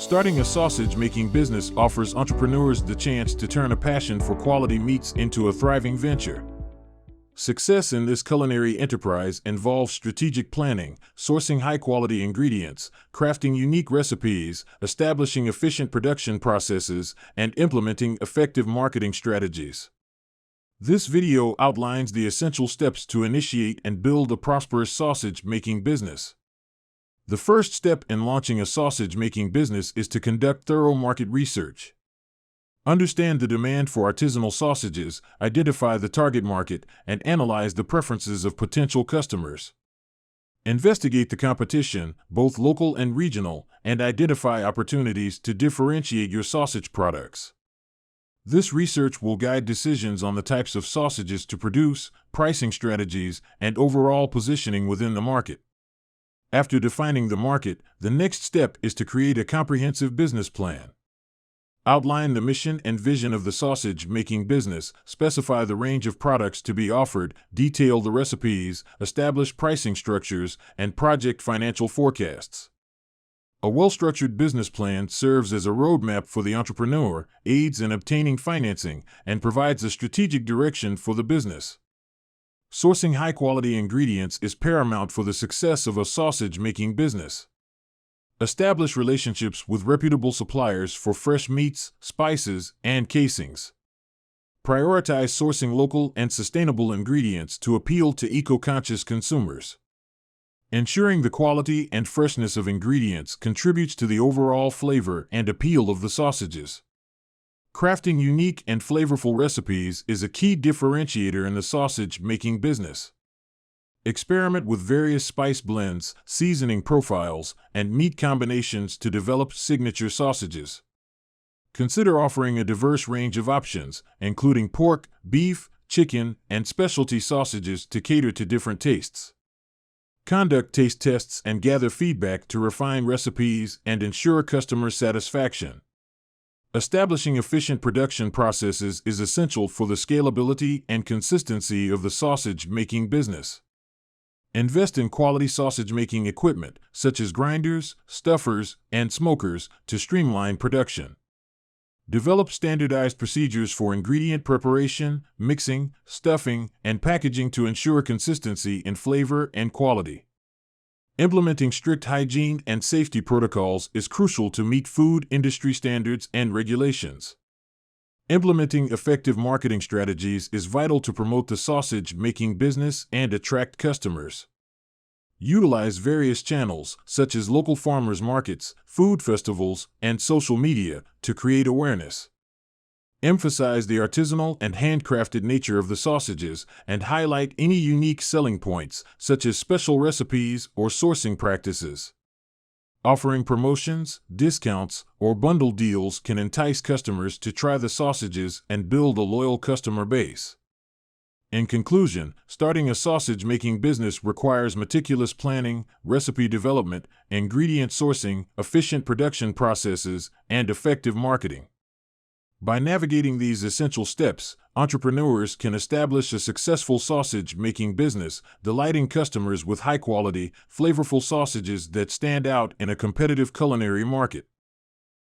Starting a sausage-making business offers entrepreneurs the chance to turn a passion for quality meats into a thriving venture. Success in this culinary enterprise involves strategic planning, sourcing high-quality ingredients, crafting unique recipes, establishing efficient production processes, and implementing effective marketing strategies. This video outlines the essential steps to initiate and build a prosperous sausage-making business. The first step in launching a sausage-making business is to conduct thorough market research. Understand the demand for artisanal sausages, identify the target market, and analyze the preferences of potential customers. Investigate the competition, both local and regional, and identify opportunities to differentiate your sausage products. This research will guide decisions on the types of sausages to produce, pricing strategies, and overall positioning within the market. After defining the market, the next step is to create a comprehensive business plan. Outline the mission and vision of the sausage-making business, specify the range of products to be offered, detail the recipes, establish pricing structures, and project financial forecasts. A well-structured business plan serves as a roadmap for the entrepreneur, aids in obtaining financing, and provides a strategic direction for the business. Sourcing high-quality ingredients is paramount for the success of a sausage-making business. Establish relationships with reputable suppliers for fresh meats, spices, and casings. Prioritize sourcing local and sustainable ingredients to appeal to eco-conscious consumers. Ensuring the quality and freshness of ingredients contributes to the overall flavor and appeal of the sausages. Crafting unique and flavorful recipes is a key differentiator in the sausage-making business. Experiment with various spice blends, seasoning profiles, and meat combinations to develop signature sausages. Consider offering a diverse range of options, including pork, beef, chicken, and specialty sausages to cater to different tastes. Conduct taste tests and gather feedback to refine recipes and ensure customer satisfaction. Establishing efficient production processes is essential for the scalability and consistency of the sausage-making business. Invest in quality sausage-making equipment, such as grinders, stuffers, and smokers, to streamline production. Develop standardized procedures for ingredient preparation, mixing, stuffing, and packaging to ensure consistency in flavor and quality. Implementing strict hygiene and safety protocols is crucial to meet food industry standards and regulations. Implementing effective marketing strategies is vital to promote the sausage-making business and attract customers. Utilize various channels, such as local farmers markets, food festivals, and social media, to create awareness. Emphasize the artisanal and handcrafted nature of the sausages and highlight any unique selling points, such as special recipes or sourcing practices. Offering promotions, discounts, or bundle deals can entice customers to try the sausages and build a loyal customer base. In conclusion, starting a sausage-making business requires meticulous planning, recipe development, ingredient sourcing, efficient production processes, and effective marketing. By navigating these essential steps, entrepreneurs can establish a successful sausage-making business, delighting customers with high-quality, flavorful sausages that stand out in a competitive culinary market.